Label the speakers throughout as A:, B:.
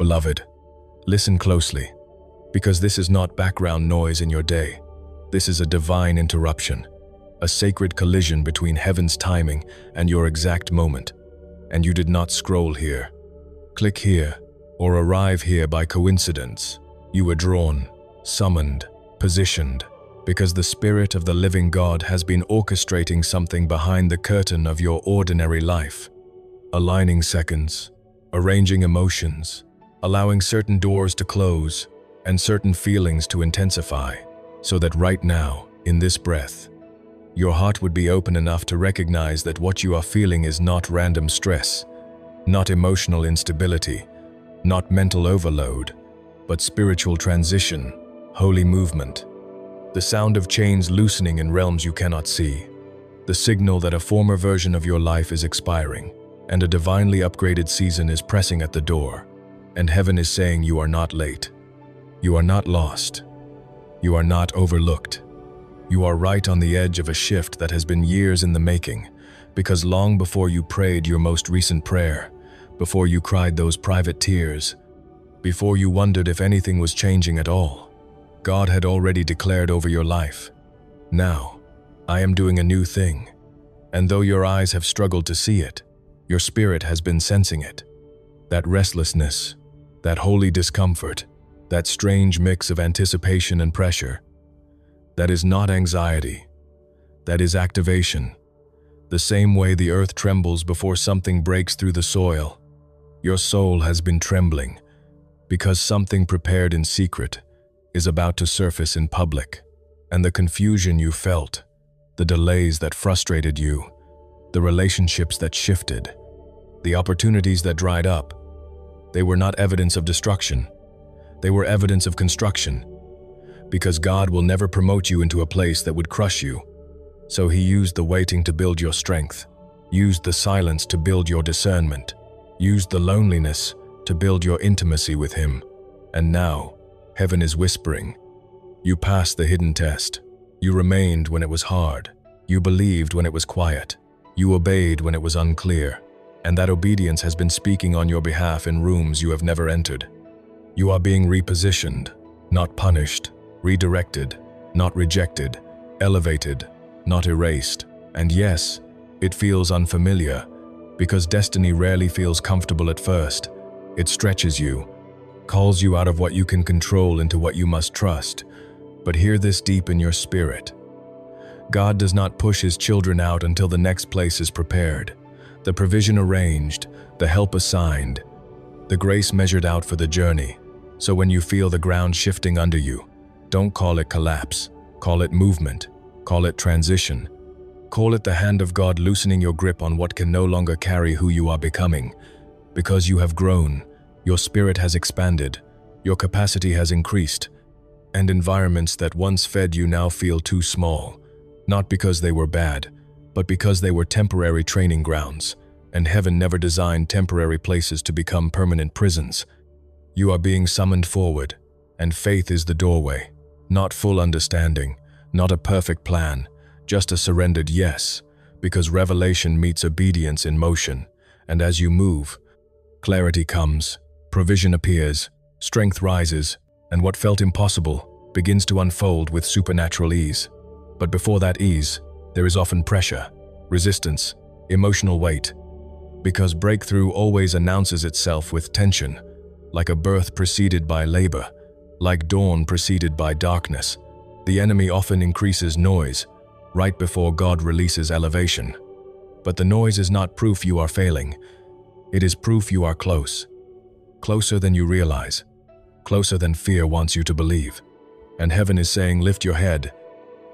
A: Beloved, listen closely, because this is not background noise in your day. This is a divine interruption, a sacred collision between heaven's timing and your exact moment. And you did not scroll here, click here, or arrive here by coincidence. You were drawn, summoned, positioned, because the Spirit of the living God has been orchestrating something behind the curtain of your ordinary life, aligning seconds, arranging emotions, allowing certain doors to close and certain feelings to intensify, so that right now, in this breath, your heart would be open enough to recognize that what you are feeling is not random stress, not emotional instability, not mental overload, but spiritual transition, holy movement. The sound of chains loosening in realms you cannot see, the signal that a former version of your life is expiring, and a divinely upgraded season is pressing at the door, and heaven is saying you are not late. You are not lost. You are not overlooked. You are right on the edge of a shift that has been years in the making, because long before you prayed your most recent prayer, before you cried those private tears, before you wondered if anything was changing at all, God had already declared over your life, "Now, I am doing a new thing." And though your eyes have struggled to see it, your spirit has been sensing it. That restlessness, that holy discomfort, that strange mix of anticipation and pressure, that is not anxiety, that is activation. The same way the earth trembles before something breaks through the soil, your soul has been trembling, because something prepared in secret is about to surface in public, and the confusion you felt, the delays that frustrated you, the relationships that shifted, the opportunities that dried up, they were not evidence of destruction. They were evidence of construction, because God will never promote you into a place that would crush you. So He used the waiting to build your strength, used the silence to build your discernment, used the loneliness to build your intimacy with Him. And now, heaven is whispering, you passed the hidden test. You remained when it was hard. You believed when it was quiet. You obeyed when it was unclear. And that obedience has been speaking on your behalf in rooms you have never entered. You are being repositioned, not punished, redirected, not rejected, elevated, not erased. And yes, it feels unfamiliar, because destiny rarely feels comfortable at first. It stretches you, calls you out of what you can control into what you must trust. But hear this deep in your spirit. God does not push His children out until the next place is prepared, the provision arranged, the help assigned, the grace measured out for the journey. So when you feel the ground shifting under you, don't call it collapse, call it movement, call it transition. Call it the hand of God loosening your grip on what can no longer carry who you are becoming. Because you have grown, your spirit has expanded, your capacity has increased, and environments that once fed you now feel too small, not because they were bad, but because they were temporary training grounds, and heaven never designed temporary places to become permanent prisons. You are being summoned forward, and faith is the doorway. Not full understanding, not a perfect plan, just a surrendered yes, because revelation meets obedience in motion, and as you move, clarity comes, provision appears, strength rises, and what felt impossible begins to unfold with supernatural ease. But before that ease, there is often pressure, resistance, emotional weight, because breakthrough always announces itself with tension, like a birth preceded by labor, like dawn preceded by darkness. The enemy often increases noise right before God releases elevation. But the noise is not proof you are failing. It is proof you are close. Closer than you realize. Closer than fear wants you to believe. And heaven is saying, lift your head.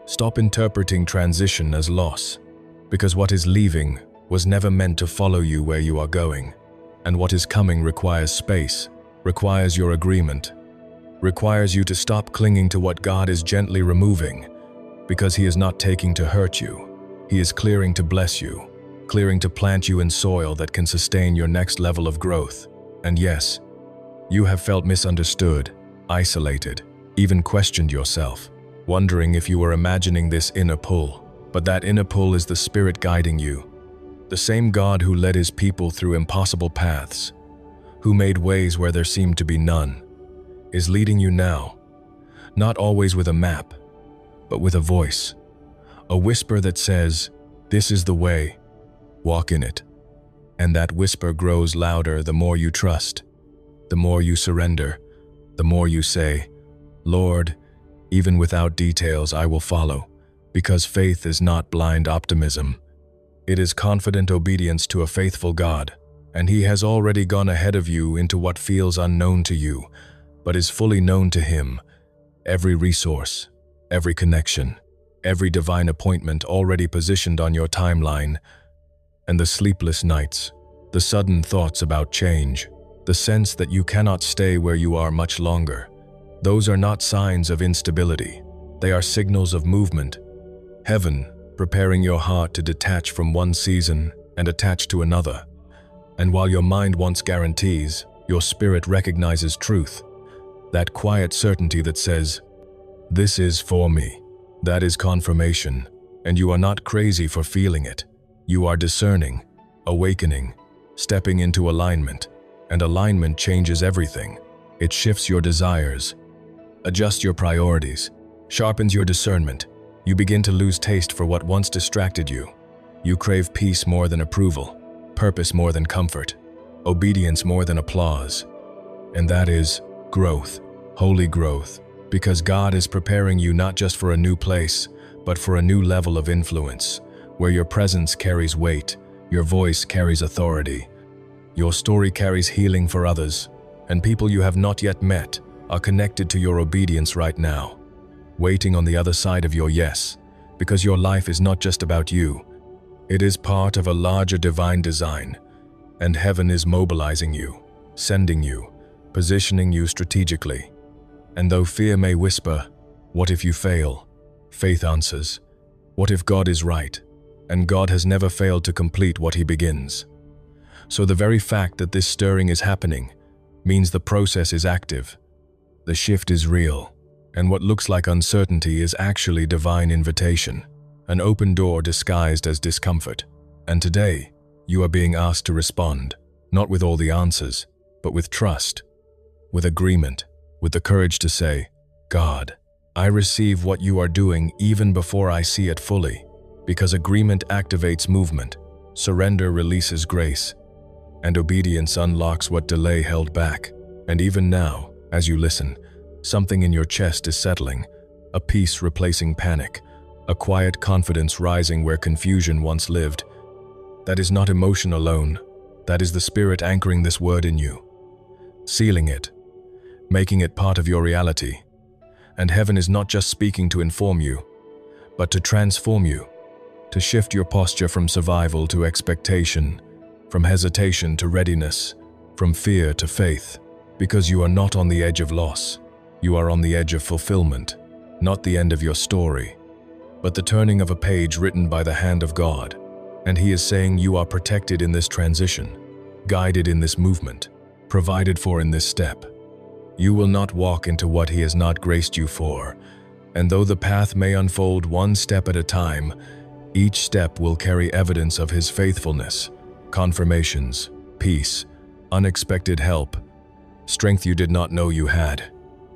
A: Stop interpreting transition as loss, because what is leaving was never meant to follow you where you are going. And what is coming requires space, requires your agreement, requires you to stop clinging to what God is gently removing, because He is not taking to hurt you. He is clearing to bless you, clearing to plant you in soil that can sustain your next level of growth. And yes, you have felt misunderstood, isolated, even questioned yourself, wondering if you were imagining this inner pull. But that inner pull is the Spirit guiding you, the same God who led His people through impossible paths, who made ways where there seemed to be none, is leading you now, not always with a map, but with a voice, a whisper that says, "This is the way, walk in it." And that whisper grows louder the more you trust, the more you surrender, the more you say, "Lord, even without details I will follow," because faith is not blind optimism. It is confident obedience to a faithful God, and He has already gone ahead of you into what feels unknown to you, but is fully known to Him. Every resource, every connection, every divine appointment already positioned on your timeline. And the sleepless nights, the sudden thoughts about change, the sense that you cannot stay where you are much longer, those are not signs of instability. They are signals of movement. Heaven, preparing your heart to detach from one season and attach to another. And while your mind wants guarantees, your spirit recognizes truth. That quiet certainty that says, "This is for me." That is confirmation, and you are not crazy for feeling it. You are discerning, awakening, stepping into alignment, and alignment changes everything. It shifts your desires, adjusts your priorities, sharpens your discernment. You begin to lose taste for what once distracted you. You crave peace more than approval, purpose more than comfort, obedience more than applause. And that is growth, holy growth, because God is preparing you not just for a new place, but for a new level of influence, where your presence carries weight, your voice carries authority, your story carries healing for others, and people you have not yet met are connected to your obedience right now, waiting on the other side of your yes, because your life is not just about you. It is part of a larger divine design, and heaven is mobilizing you, sending you, positioning you strategically. And though fear may whisper, "What if you fail?" faith answers, "What if God is right?" And God has never failed to complete what He begins. So the very fact that this stirring is happening means the process is active. The shift is real, and what looks like uncertainty is actually divine invitation, an open door disguised as discomfort. And today, you are being asked to respond, not with all the answers, but with trust, with agreement, with the courage to say, "God, I receive what you are doing even before I see it fully," because agreement activates movement, surrender releases grace, and obedience unlocks what delay held back. And even now, as you listen, something in your chest is settling, a peace replacing panic, a quiet confidence rising where confusion once lived. That is not emotion alone, that is the Spirit anchoring this word in you, sealing it, making it part of your reality. And heaven is not just speaking to inform you, but to transform you, to shift your posture from survival to expectation, from hesitation to readiness, from fear to faith, because you are not on the edge of loss. You are on the edge of fulfillment, not the end of your story, but the turning of a page written by the hand of God. And He is saying you are protected in this transition, guided in this movement, provided for in this step. You will not walk into what He has not graced you for, and though the path may unfold one step at a time, each step will carry evidence of His faithfulness, confirmations, peace, unexpected help, strength you did not know you had.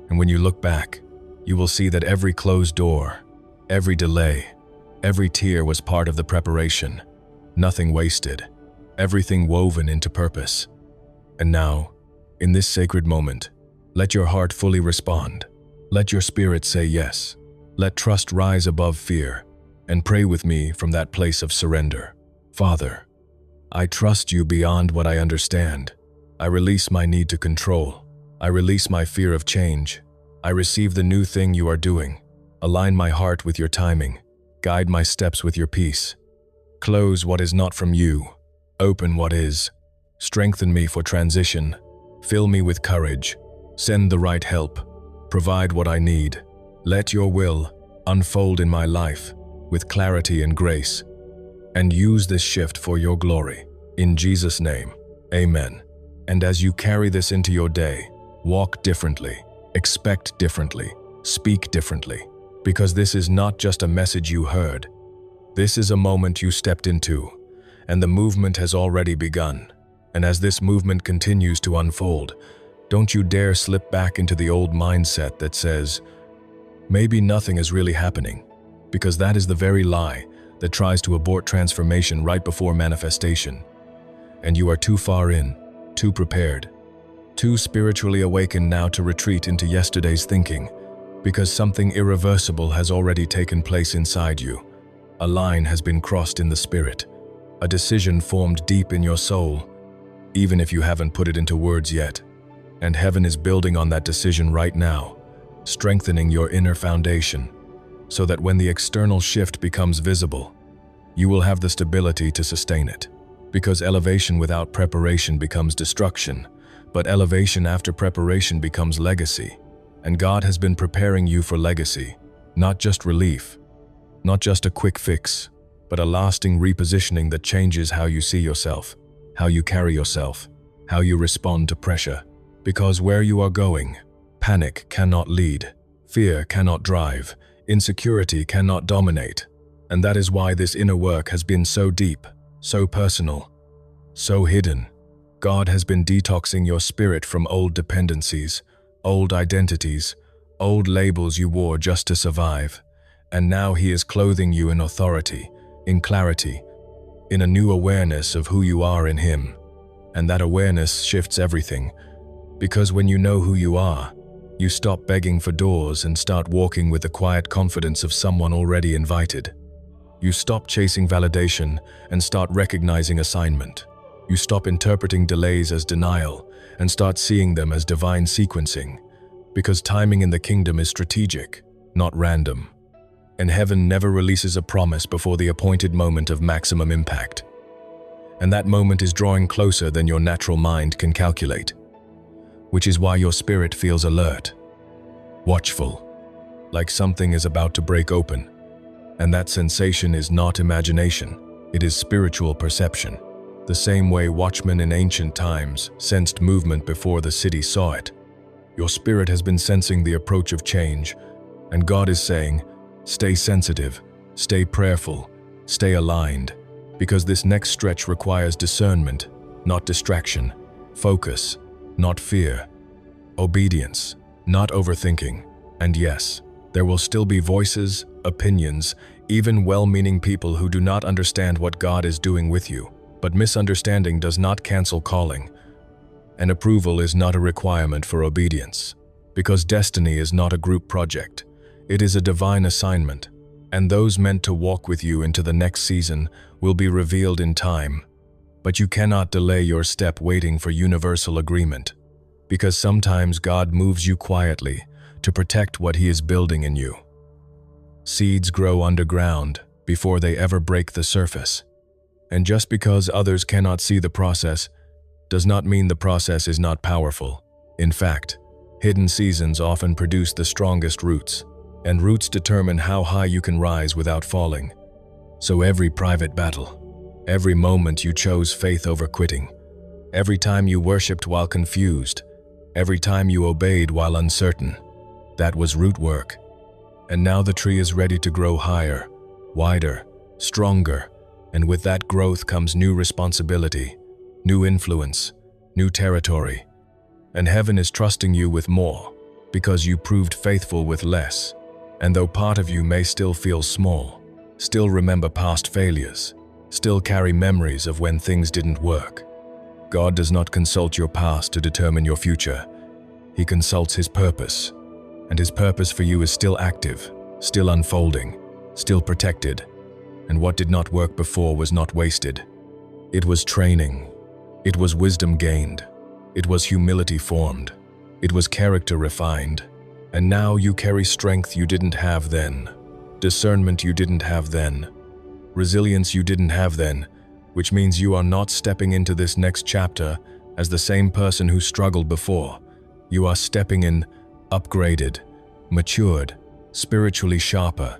A: And when you look back, you will see that every closed door, every delay, every tear was part of the preparation, nothing wasted, everything woven into purpose. And now, in this sacred moment, let your heart fully respond. Let your spirit say yes. Let trust rise above fear, and pray with me from that place of surrender. Father, I trust you beyond what I understand. I release my need to control. I release my fear of change. I receive the new thing you are doing. Align my heart with your timing. Guide my steps with your peace. Close what is not from you. Open what is. Strengthen me for transition. Fill me with courage. Send the right help. Provide what I need. Let your will unfold in my life with clarity and grace. And use this shift for your glory. In Jesus' name, amen. And as you carry this into your day, walk differently, expect differently, speak differently, because this is not just a message you heard. This is a moment you stepped into, and the movement has already begun. And as this movement continues to unfold, don't you dare slip back into the old mindset that says, maybe nothing is really happening, because that is the very lie that tries to abort transformation right before manifestation. And you are too far in, too prepared, too spiritually awakened now to retreat into yesterday's thinking, because something irreversible has already taken place inside you. A line has been crossed in the spirit, a decision formed deep in your soul, even if you haven't put it into words yet. And heaven is building on that decision right now, strengthening your inner foundation, so that when the external shift becomes visible, you will have the stability to sustain it. Because elevation without preparation becomes destruction, but elevation after preparation becomes legacy. And God has been preparing you for legacy, not just relief, not just a quick fix, but a lasting repositioning that changes how you see yourself, how you carry yourself, how you respond to pressure. Because where you are going, panic cannot lead, fear cannot drive, insecurity cannot dominate. And that is why this inner work has been so deep, so personal, so hidden. God has been detoxing your spirit from old dependencies, old identities, old labels you wore just to survive. And now He is clothing you in authority, in clarity, in a new awareness of who you are in Him. And that awareness shifts everything, because when you know who you are, you stop begging for doors and start walking with the quiet confidence of someone already invited. You stop chasing validation and start recognizing assignment. You stop interpreting delays as denial and start seeing them as divine sequencing, because timing in the kingdom is strategic, not random. And heaven never releases a promise before the appointed moment of maximum impact. And that moment is drawing closer than your natural mind can calculate, which is why your spirit feels alert, watchful, like something is about to break open. And that sensation is not imagination, it is spiritual perception. The same way watchmen in ancient times sensed movement before the city saw it. Your spirit has been sensing the approach of change, and God is saying, stay sensitive, stay prayerful, stay aligned, because this next stretch requires discernment, not distraction, focus, not fear, obedience, not overthinking. And yes, there will still be voices, opinions, even well-meaning people who do not understand what God is doing with you. But misunderstanding does not cancel calling, and approval is not a requirement for obedience, because destiny is not a group project. It is a divine assignment, and those meant to walk with you into the next season will be revealed in time. But you cannot delay your step waiting for universal agreement, because sometimes God moves you quietly to protect what He is building in you. Seeds grow underground before they ever break the surface. And just because others cannot see the process does not mean the process is not powerful. In fact, hidden seasons often produce the strongest roots, and roots determine how high you can rise without falling. So every private battle, every moment you chose faith over quitting, every time you worshipped while confused, every time you obeyed while uncertain, that was root work. And now the tree is ready to grow higher, wider, stronger. And with that growth comes new responsibility, new influence, new territory. And heaven is trusting you with more, because you proved faithful with less. And though part of you may still feel small, still remember past failures, still carry memories of when things didn't work, God does not consult your past to determine your future. He consults His purpose. And His purpose for you is still active, still unfolding, still protected. And what did not work before was not wasted. It was training. It was wisdom gained. It was humility formed. It was character refined. And now you carry strength you didn't have then, discernment you didn't have then, resilience you didn't have then, which means you are not stepping into this next chapter as the same person who struggled before. You are stepping in upgraded, matured, spiritually sharper.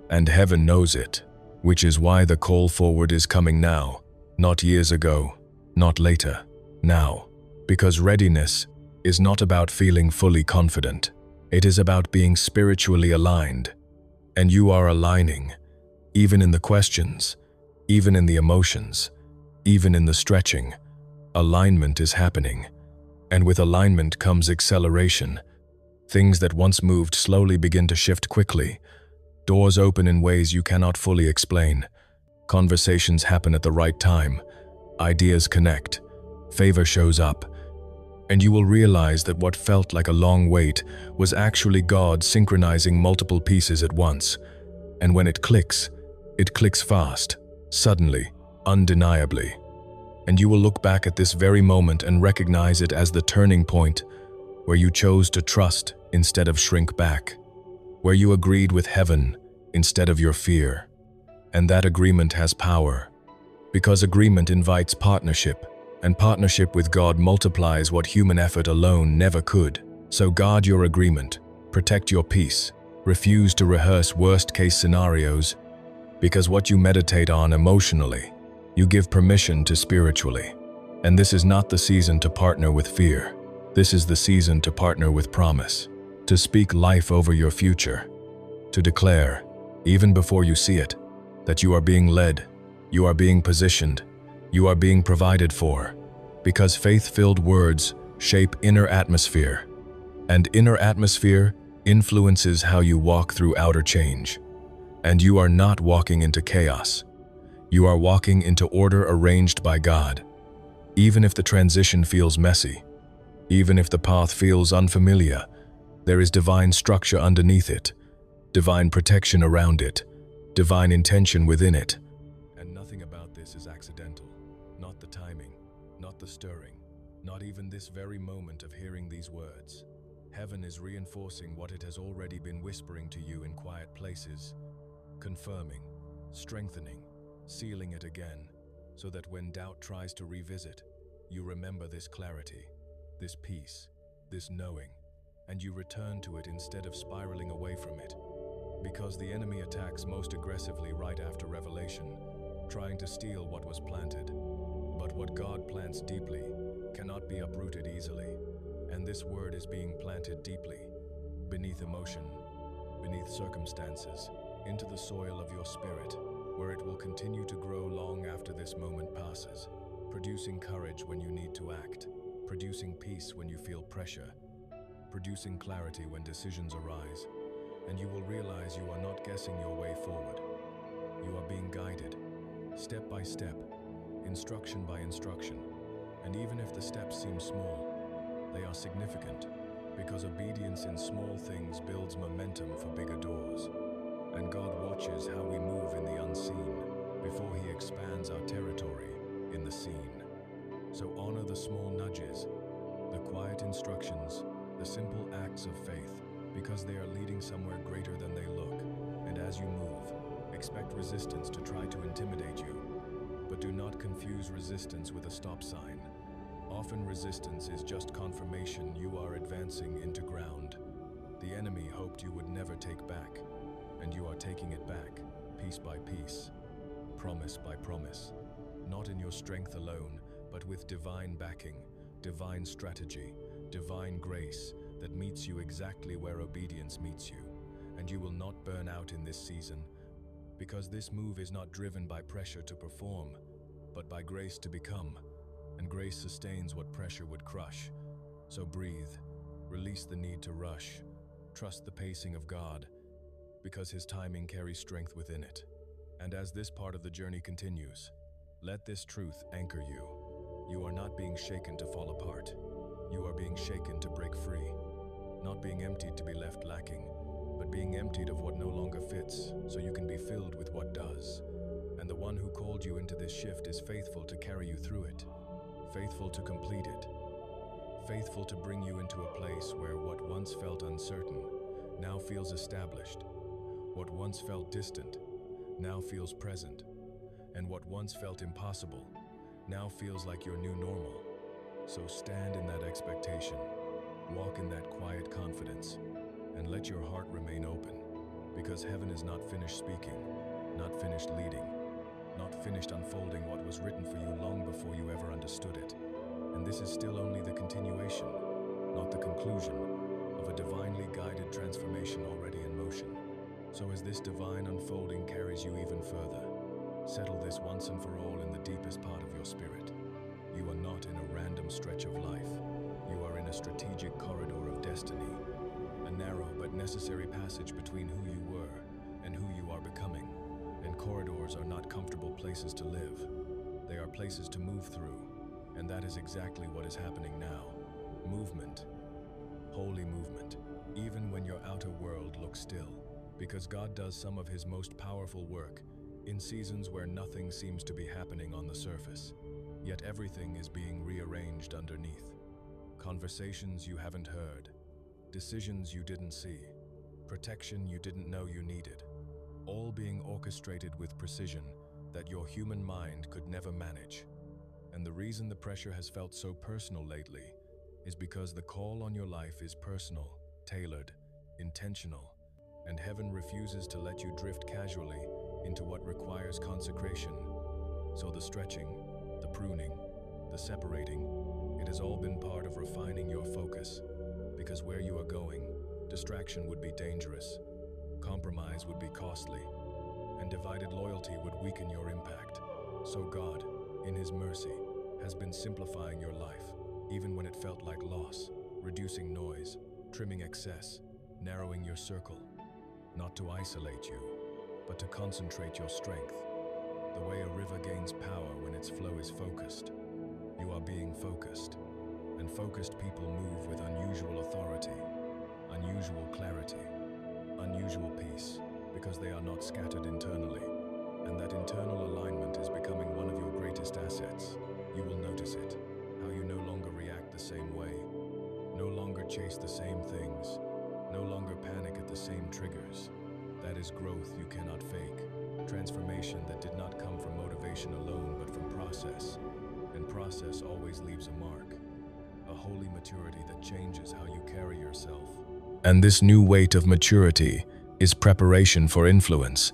A: And heaven knows it. Which is why the call forward is coming now, not years ago, not later, now. Because readiness is not about feeling fully confident. It is about being spiritually aligned. And you are aligning, even in the questions, even in the emotions, even in the stretching. Alignment is happening. And with alignment comes acceleration. Things that once moved slowly begin to shift quickly. Doors open in ways you cannot fully explain. Conversations happen at the right time. Ideas connect. Favor shows up. And you will realize that what felt like a long wait was actually God synchronizing multiple pieces at once. And when it clicks fast, suddenly, undeniably. And you will look back at this very moment and recognize it as the turning point where you chose to trust instead of shrink back, where you agreed with heaven instead of your fear. And that agreement has power, because agreement invites partnership, and partnership with God multiplies what human effort alone never could. So guard your agreement, protect your peace, refuse to rehearse worst-case scenarios, because what you meditate on emotionally, you give permission to spiritually. And this is not the season to partner with fear. This is the season to partner with promise, to speak life over your future, to declare, even before you see it, that you are being led, you are being positioned, you are being provided for, because faith-filled words shape inner atmosphere, and inner atmosphere influences how you walk through outer change. And you are not walking into chaos. You are walking into order arranged by God. Even if the transition feels messy, even if the path feels unfamiliar, there is divine structure underneath it, divine protection around it, divine intention within it. And nothing about this is accidental. Not the timing, not the stirring, not even this very moment of hearing these words. Heaven is reinforcing what it has already been whispering to you in quiet places, confirming, strengthening, sealing it again, so that when doubt tries to revisit, you remember this clarity, this peace, this knowing, and you return to it instead of spiraling away from it. Because the enemy attacks most aggressively right after revelation, trying to steal what was planted. But what God plants deeply cannot be uprooted easily, and this word is being planted deeply, beneath emotion, beneath circumstances, into the soil of your spirit, where it will continue to grow long after this moment passes, producing courage when you need to act, producing peace when you feel pressure, producing clarity when decisions arise, and you will realize you are not guessing your way forward. You are being guided, step by step, instruction by instruction, and even if the steps seem small, they are significant, because obedience in small things builds momentum for bigger doors. And God watches how we move in the unseen before He expands our territory in the seen. So honor the small nudges, the quiet instructions, the simple acts of faith, because they are leading somewhere greater than they look. And as you move, expect resistance to try to intimidate you. But do not confuse resistance with a stop sign. Often resistance is just confirmation you are advancing into ground. The enemy hoped you would never take back, and you are taking it back, piece by piece, promise by promise, not in your strength alone, but with divine backing, divine strategy, divine grace that meets you exactly where obedience meets you. And you will not burn out in this season, because this move is not driven by pressure to perform, but by grace to become, and grace sustains what pressure would crush. So breathe, release the need to rush, trust the pacing of God, because His timing carries strength within it. And as this part of the journey continues, let this truth anchor you. You are not being shaken to fall apart. You are being shaken to break free. Not being emptied to be left lacking, but being emptied of what no longer fits, so you can be filled with what does. And the one who called you into this shift is faithful to carry you through it, faithful to complete it, faithful to bring you into a place where what once felt uncertain now feels established. What once felt distant now feels present, and what once felt impossible now feels like your new normal. So stand in that expectation, walk in that quiet confidence, and let your heart remain open, because heaven is not finished speaking, not finished leading, not finished unfolding what was written for you long before you ever understood it. And this is still only the continuation, not the conclusion, of a divinely guided transformation already in motion. So as this divine unfolding carries you even further, settle this once and for all in the deepest part of your spirit. You you are not in a random stretch of life. You are in a strategic corridor of destiny, a narrow but necessary passage between who you were and who you are becoming. And corridors are not comfortable places to live. They are places to move through, and that is exactly what is happening now. Movement. Holy movement. Even when your outer world looks still, because God does some of his most powerful work in seasons where nothing seems to be happening on the surface, yet everything is being rearranged underneath. Conversations you haven't heard, decisions you didn't see, protection you didn't know you needed, all being orchestrated with precision that your human mind could never manage. And the reason the pressure has felt so personal lately is because the call on your life is personal, tailored, intentional, and heaven refuses to let you drift casually into what requires consecration. So the stretching, the pruning, the separating, it has all been part of refining your focus, because where you are going, distraction would be dangerous, compromise would be costly, and divided loyalty would weaken your impact. So God, in his mercy, has been simplifying your life, even when it felt like loss, reducing noise, trimming excess, narrowing your circle, not to isolate you, but to concentrate your strength. The way a river gains power when its flow is focused. You are being focused, and focused people move with unusual authority, unusual clarity, unusual peace, because they are not scattered internally, and that internal alignment is becoming one of your greatest assets. You will notice it, how you no longer react the same way, no longer chase the same things, no longer panic at the same triggers. That is growth you cannot fake, transformation that did not come from motivation alone but from process, and process always leaves a mark, a holy maturity that changes how you carry yourself. And this new weight of maturity is preparation for influence,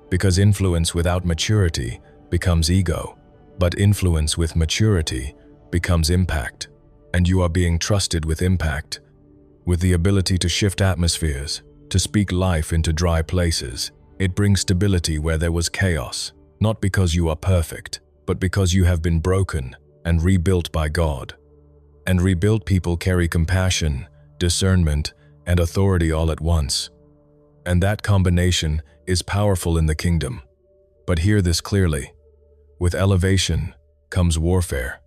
A: because influence without maturity becomes ego, but influence with maturity becomes impact, and you are being trusted with impact, with the ability to shift atmospheres, to speak life into dry places. It brings stability where there was chaos, not because you are perfect, but because you have been broken and rebuilt by God. And rebuilt people carry compassion, discernment, and authority all at once. And that combination is powerful in the kingdom. But hear this clearly. With elevation comes warfare,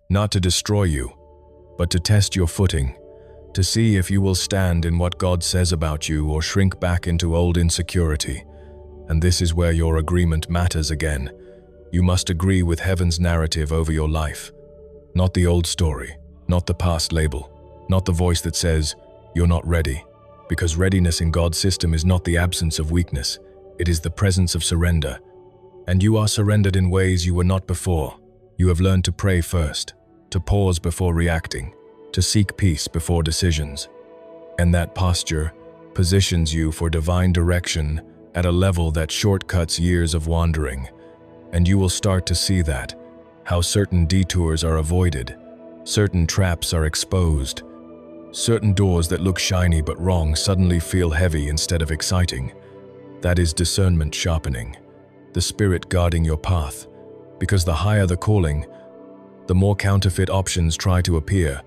A: not to destroy you, but to test your footing, to see if you will stand in what God says about you or shrink back into old insecurity. And this is where your agreement matters again. You must agree with heaven's narrative over your life, not the old story, not the past label, not the voice that says, "You're not ready," because readiness in God's system is not the absence of weakness, it is the presence of surrender. And you are surrendered in ways you were not before. You have learned to pray first, to pause before reacting, to seek peace before decisions. And that posture positions you for divine direction at a level that shortcuts years of wandering. And you will start to see that, how certain detours are avoided, certain traps are exposed, certain doors that look shiny but wrong suddenly feel heavy instead of exciting. That is discernment sharpening, the Spirit guarding your path, because the higher the calling, the more counterfeit options try to appear,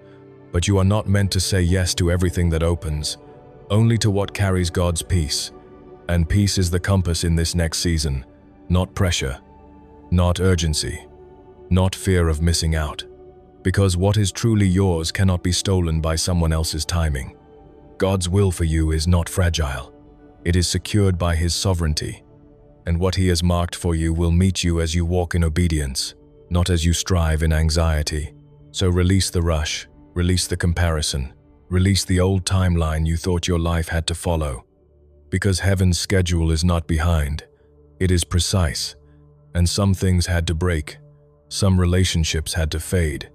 A: but you are not meant to say yes to everything that opens, only to what carries God's peace. And peace is the compass in this next season, not pressure, not urgency, not fear of missing out, because what is truly yours cannot be stolen by someone else's timing. God's will for you is not fragile. It is secured by His sovereignty, and what He has marked for you will meet you as you walk in obedience, not as you strive in anxiety. So release the rush, release the comparison, release the old timeline you thought your life had to follow, because heaven's schedule is not behind, it is precise, and some things had to break, some relationships had to fade,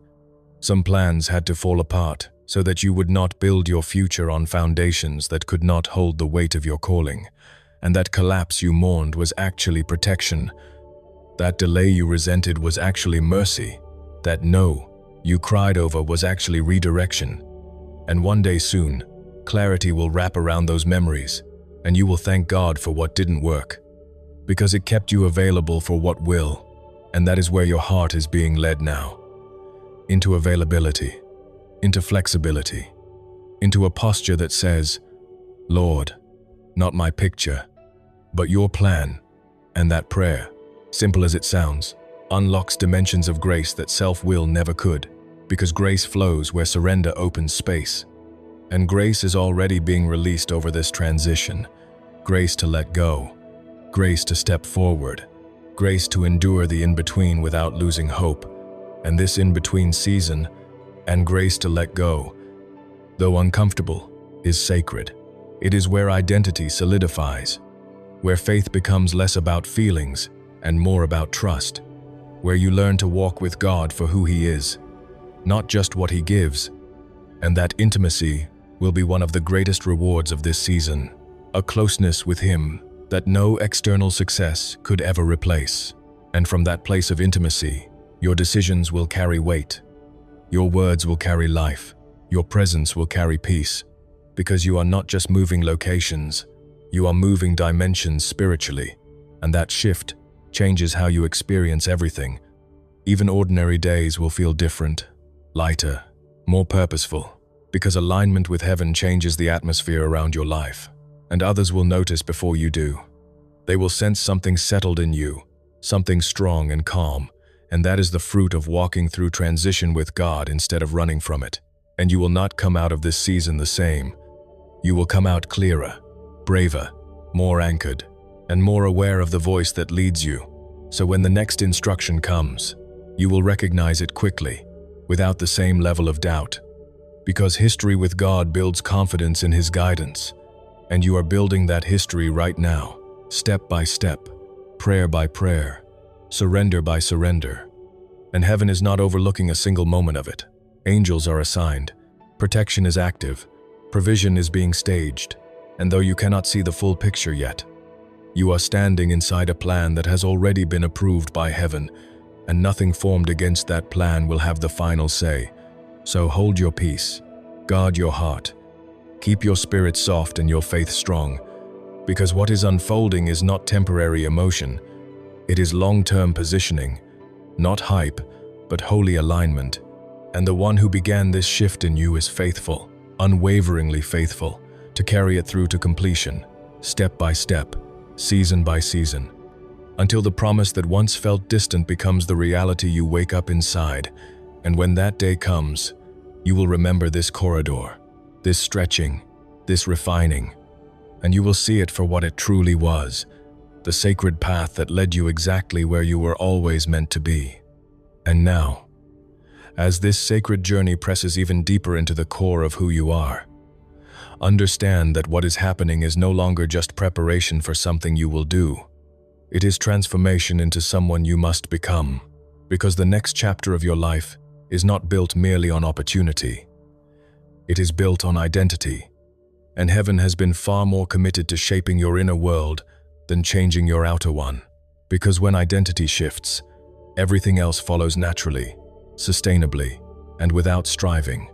A: some plans had to fall apart, so that you would not build your future on foundations that could not hold the weight of your calling. And that collapse you mourned was actually protection. That delay you resented was actually mercy. That no you cried over was actually redirection. And one day soon, clarity will wrap around those memories, and you will thank God for what didn't work, because it kept you available for what will, and that is where your heart is being led now. into availability, into flexibility, into a posture that says, Lord, not my picture, but your plan. And that prayer, simple as it sounds, unlocks dimensions of grace that self-will never could, because grace flows where surrender opens space. And grace is already being released over this transition. Grace to let go, grace to step forward, grace to endure the in-between without losing hope. And this in-between season, and grace to let go, though uncomfortable, is sacred. It is where identity solidifies, where faith becomes less about feelings and more about trust, where you learn to walk with God for who He is, not just what He gives. And that intimacy will be one of the greatest rewards of this season, a closeness with Him that no external success could ever replace. And from that place of intimacy, your decisions will carry weight, your words will carry life, your presence will carry peace, because you are not just moving locations, you are moving dimensions spiritually, and that shift changes how you experience everything. Even ordinary days will feel different, lighter, more purposeful, because alignment with heaven changes the atmosphere around your life, and others will notice before you do. They will sense something settled in you, something strong and calm, and that is the fruit of walking through transition with God instead of running from it. And you will not come out of this season the same. You will come out clearer, braver, more anchored, and more aware of the voice that leads you. So when the next instruction comes, you will recognize it quickly, without the same level of doubt. Because history with God builds confidence in His guidance, and you are building that history right now, step by step, prayer by prayer, surrender by surrender. And heaven is not overlooking a single moment of it. Angels are assigned, protection is active, provision is being staged, and though you cannot see the full picture yet, you are standing inside a plan that has already been approved by heaven, and nothing formed against that plan will have the final say. So hold your peace, guard your heart, keep your spirit soft and your faith strong, because what is unfolding is not temporary emotion, it is long-term positioning, not hype, but holy alignment. And the one who began this shift in you is faithful, unwaveringly faithful, to carry it through to completion, step by step, season by season, until the promise that once felt distant becomes the reality you wake up inside. And when that day comes, you will remember this corridor, this stretching, this refining, and you will see it for what it truly was, the sacred path that led you exactly where you were always meant to be. And now, as this sacred journey presses even deeper into the core of who you are, understand that what is happening is no longer just preparation for something you will do. It is transformation into someone you must become, because the next chapter of your life is not built merely on opportunity. It is built on identity, and heaven has been far more committed to shaping your inner world than changing your outer one. Because when identity shifts, everything else follows naturally, sustainably, and without striving.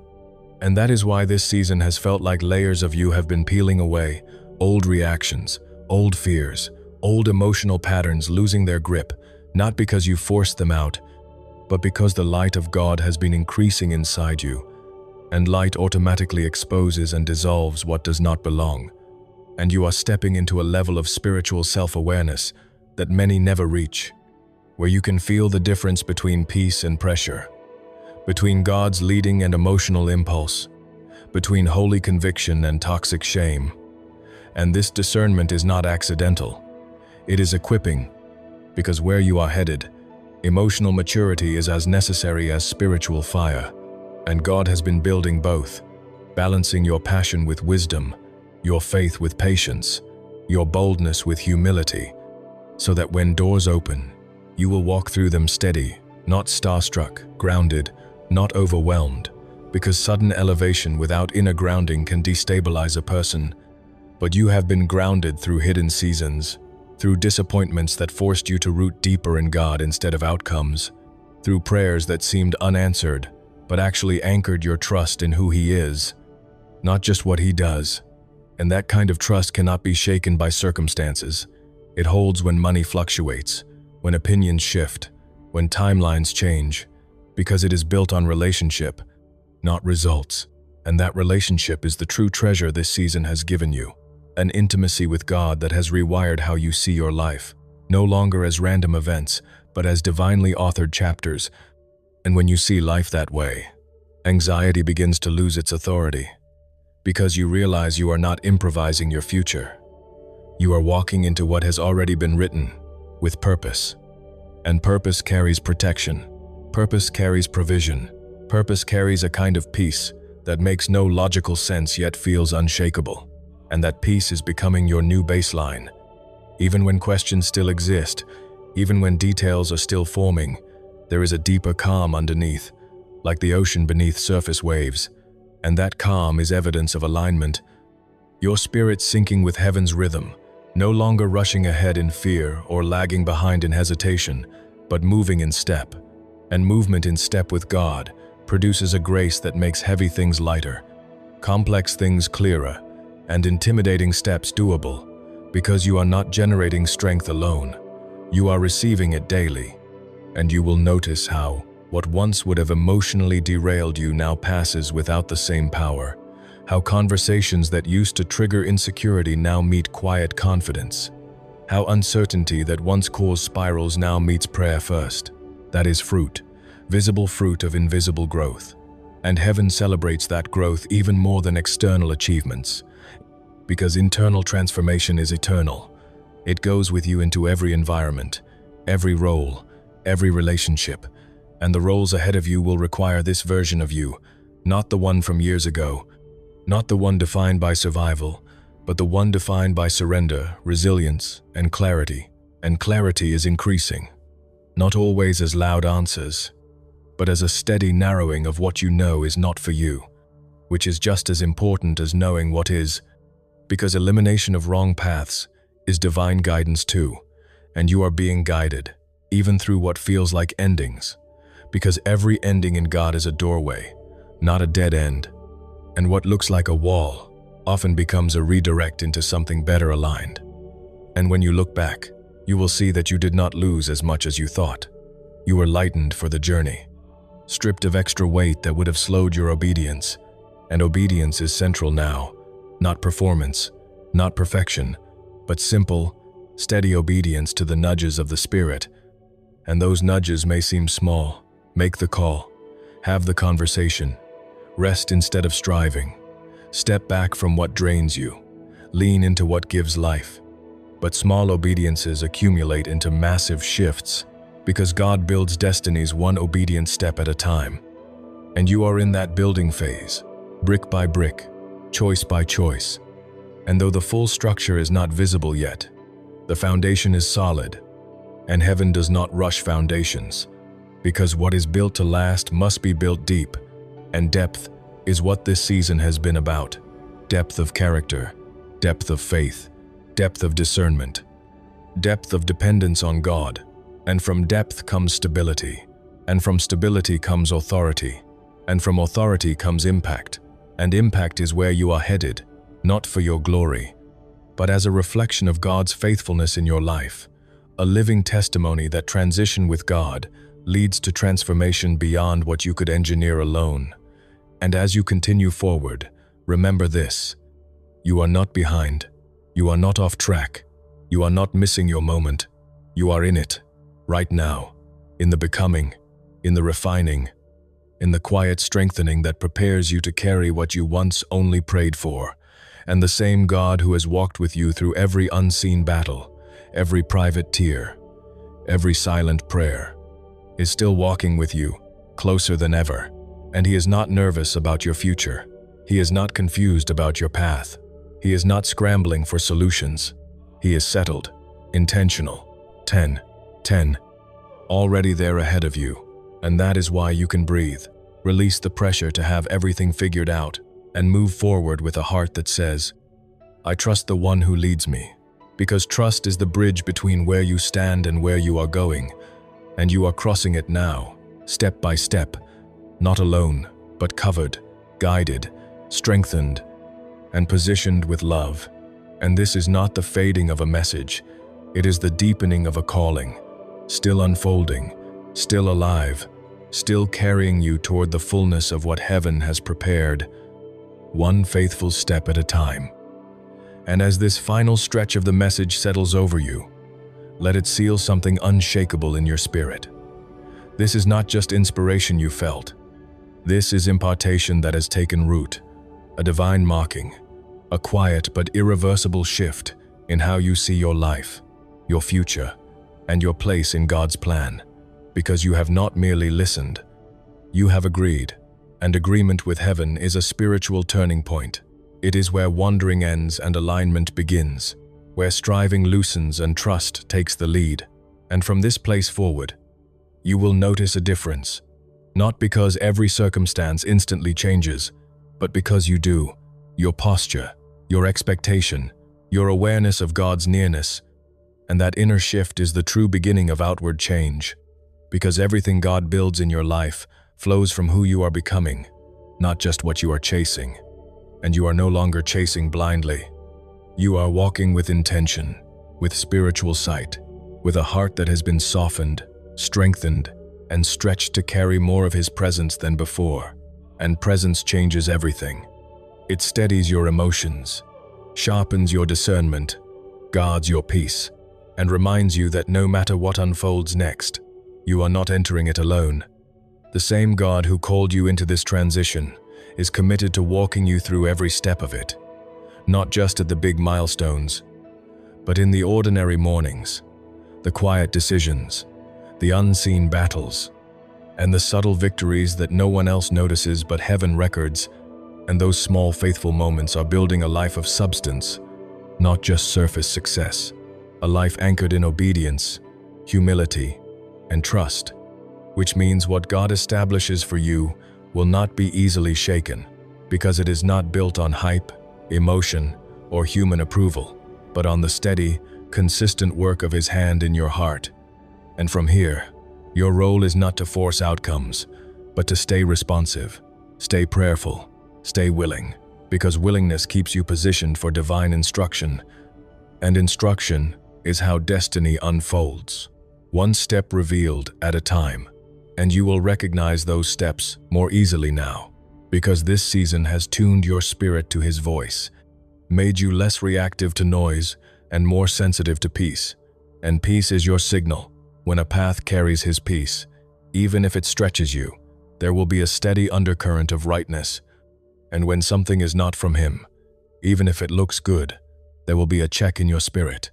A: And that is why this season has felt like layers of you have been peeling away, old reactions, old fears, old emotional patterns losing their grip, not because you forced them out, but because the light of God has been increasing inside you, and light automatically exposes and dissolves what does not belong. And you are stepping into a level of spiritual self-awareness that many never reach, where you can feel the difference between peace and pressure, between God's leading and emotional impulse, between holy conviction and toxic shame. And this discernment is not accidental. It is equipping, because where you are headed, emotional maturity is as necessary as spiritual fire. And God has been building both, balancing your passion with wisdom, your faith with patience, your boldness with humility, so that when doors open, you will walk through them steady, not starstruck, grounded, not overwhelmed, because sudden elevation without inner grounding can destabilize a person. But you have been grounded through hidden seasons, through disappointments that forced you to root deeper in God instead of outcomes, through prayers that seemed unanswered, but actually anchored your trust in who He is, not just what He does. And that kind of trust cannot be shaken by circumstances. It holds when money fluctuates, when opinions shift, when timelines change, because it is built on relationship, not results. And that relationship is the true treasure this season has given you, an intimacy with God that has rewired how you see your life, no longer as random events, but as divinely authored chapters. And when you see life that way, anxiety begins to lose its authority, because you realize you are not improvising your future. You are walking into what has already been written, with purpose. And purpose carries protection. Purpose carries provision. Purpose carries a kind of peace that makes no logical sense yet feels unshakable. And that peace is becoming your new baseline. Even when questions still exist, even when details are still forming, there is a deeper calm underneath, like the ocean beneath surface waves. And that calm is evidence of alignment. Your spirit syncing with heaven's rhythm, no longer rushing ahead in fear or lagging behind in hesitation, but moving in step. And movement in step with God produces a grace that makes heavy things lighter, complex things clearer, and intimidating steps doable, because you are not generating strength alone. You are receiving it daily, and you will notice how what once would have emotionally derailed you now passes without the same power, how conversations that used to trigger insecurity now meet quiet confidence, how uncertainty that once caused spirals now meets prayer first. That is fruit, visible fruit of invisible growth. And heaven celebrates that growth even more than external achievements, because internal transformation is eternal. It goes with you into every environment, every role, every relationship, and the roles ahead of you will require this version of you, not the one from years ago, not the one defined by survival, but the one defined by surrender, resilience, and clarity. And clarity is increasing, not always as loud answers, but as a steady narrowing of what you know is not for you, which is just as important as knowing what is, because elimination of wrong paths is divine guidance too, and you are being guided, even through what feels like endings, because every ending in God is a doorway, not a dead end, and what looks like a wall often becomes a redirect into something better aligned. And when you look back, you will see that you did not lose as much as you thought. You were lightened for the journey, stripped of extra weight that would have slowed your obedience, and obedience is central now, not performance, not perfection, but simple, steady obedience to the nudges of the Spirit. And those nudges may seem small. Make the call, have the conversation, rest instead of striving, step back from what drains you, lean into what gives life. But small obediences accumulate into massive shifts, because God builds destinies one obedient step at a time. And you are in that building phase, brick by brick, choice by choice. And though the full structure is not visible yet, the foundation is solid, and heaven does not rush foundations, because what is built to last must be built deep, and depth is what this season has been about. Depth of character, depth of faith, depth of discernment, depth of dependence on God. And from depth comes stability, and from stability comes authority, and from authority comes impact. And impact is where you are headed, not for your glory, but as a reflection of God's faithfulness in your life, a living testimony that transition with God leads to transformation beyond what you could engineer alone. And as you continue forward, remember this: you are not behind, you are not off track, you are not missing your moment, you are in it, right now, in the becoming, in the refining, in the quiet strengthening that prepares you to carry what you once only prayed for. And the same God who has walked with you through every unseen battle, every private tear, every silent prayer, is still walking with you, closer than ever. And He is not nervous about your future. He is not confused about your path. He is not scrambling for solutions. He is settled, intentional, 10, already there ahead of you. And that is why you can breathe, release the pressure to have everything figured out, and move forward with a heart that says, I trust the one who leads me. Because trust is the bridge between where you stand and where you are going. And you are crossing it now, step by step, not alone, but covered, guided, strengthened, and positioned with love. And this is not the fading of a message, it is the deepening of a calling, still unfolding, still alive, still carrying you toward the fullness of what heaven has prepared, one faithful step at a time. And as this final stretch of the message settles over you, let it seal something unshakable in your spirit. This is not just inspiration you felt. This is impartation that has taken root, a divine marking, a quiet but irreversible shift in how you see your life, your future, and your place in God's plan. Because you have not merely listened, you have agreed, and agreement with heaven is a spiritual turning point. It is where wandering ends and alignment begins, where striving loosens and trust takes the lead. And from this place forward, you will notice a difference, not because every circumstance instantly changes, but because you do. Your posture, your expectation, your awareness of God's nearness, and that inner shift is the true beginning of outward change. Because everything God builds in your life flows from who you are becoming, not just what you are chasing. And you are no longer chasing blindly. You are walking with intention, with spiritual sight, with a heart that has been softened, strengthened, and stretched to carry more of His presence than before. And presence changes everything. It steadies your emotions, sharpens your discernment, guards your peace, and reminds you that no matter what unfolds next, you are not entering it alone. The same God who called you into this transition is committed to walking you through every step of it, not just at the big milestones, but in the ordinary mornings, the quiet decisions, the unseen battles, and the subtle victories that no one else notices but heaven records. And those small faithful moments are building a life of substance, not just surface success, a life anchored in obedience, humility, and trust, which means what God establishes for you will not be easily shaken, because it is not built on hype, emotion, or human approval, but on the steady, consistent work of His hand in your heart. And from here, your role is not to force outcomes, but to stay responsive, stay prayerful, stay willing, because willingness keeps you positioned for divine instruction, and instruction is how destiny unfolds, one step revealed at a time. And you will recognize those steps more easily now, because this season has tuned your spirit to His voice, made you less reactive to noise and more sensitive to peace. And peace is your signal. When a path carries His peace, even if it stretches you, there will be a steady undercurrent of rightness. And when something is not from Him, even if it looks good, there will be a check in your spirit.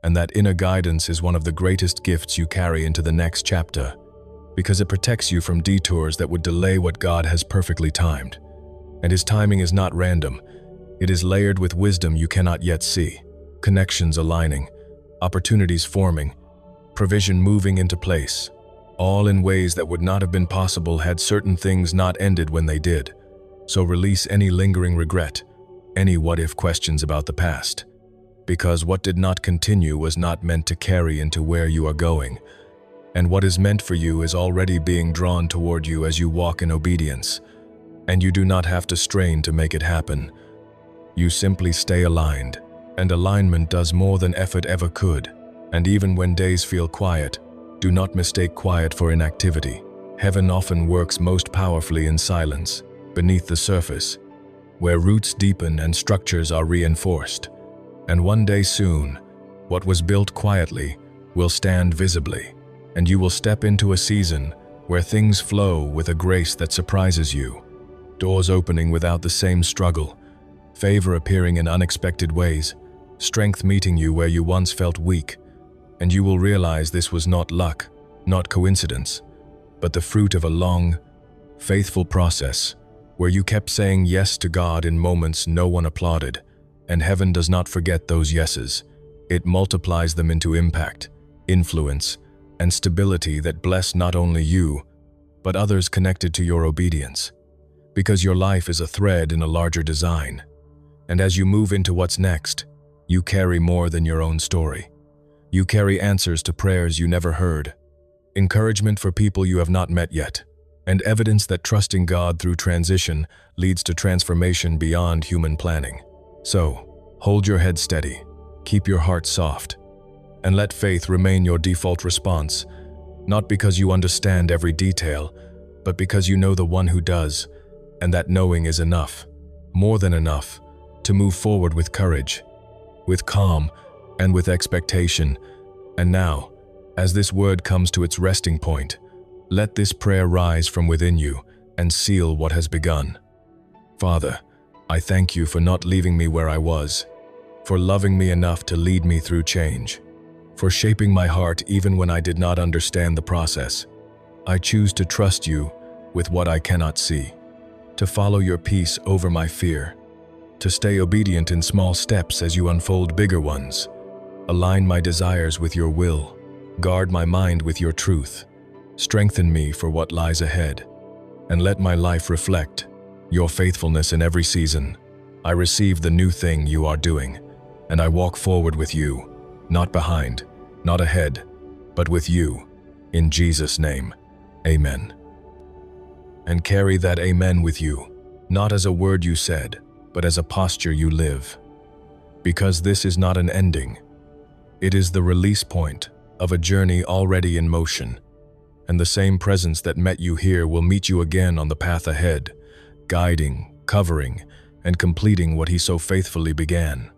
A: And that inner guidance is one of the greatest gifts you carry into the next chapter, because it protects you from detours that would delay what God has perfectly timed. And His timing is not random. It is layered with wisdom you cannot yet see, connections aligning, opportunities forming, provision moving into place, all in ways that would not have been possible had certain things not ended when they did. So release any lingering regret, any what-if questions about the past, because what did not continue was not meant to carry into where you are going. And what is meant for you is already being drawn toward you as you walk in obedience. And you do not have to strain to make it happen. You simply stay aligned, and alignment does more than effort ever could. And even when days feel quiet, do not mistake quiet for inactivity. Heaven often works most powerfully in silence, beneath the surface, where roots deepen and structures are reinforced. And one day soon, what was built quietly will stand visibly. And you will step into a season where things flow with a grace that surprises you, doors opening without the same struggle, favor appearing in unexpected ways, strength meeting you where you once felt weak, and you will realize this was not luck, not coincidence, but the fruit of a long, faithful process where you kept saying yes to God in moments no one applauded, and heaven does not forget those yeses. It multiplies them into impact, influence, and stability that bless not only you, but others connected to your obedience. Because your life is a thread in a larger design. And as you move into what's next, you carry more than your own story. You carry answers to prayers you never heard, encouragement for people you have not met yet, and evidence that trusting God through transition leads to transformation beyond human planning. So, hold your head steady, keep your heart soft, and let faith remain your default response, not because you understand every detail, but because you know the one who does, and that knowing is enough, more than enough, to move forward with courage, with calm, and with expectation. And now, as this word comes to its resting point, let this prayer rise from within you and seal what has begun. Father, I thank you for not leaving me where I was, for loving me enough to lead me through change, for shaping my heart even when I did not understand the process. I choose to trust you with what I cannot see, to follow your peace over my fear, to stay obedient in small steps as you unfold bigger ones. Align my desires with your will, guard my mind with your truth, strengthen me for what lies ahead, and let my life reflect your faithfulness in every season. I receive the new thing you are doing, and I walk forward with you, not behind, not ahead, but with you. In Jesus' name, amen. And carry that amen with you, not as a word you said, but as a posture you live. Because this is not an ending. It is the release point of a journey already in motion, and the same presence that met you here will meet you again on the path ahead, guiding, covering, and completing what he so faithfully began.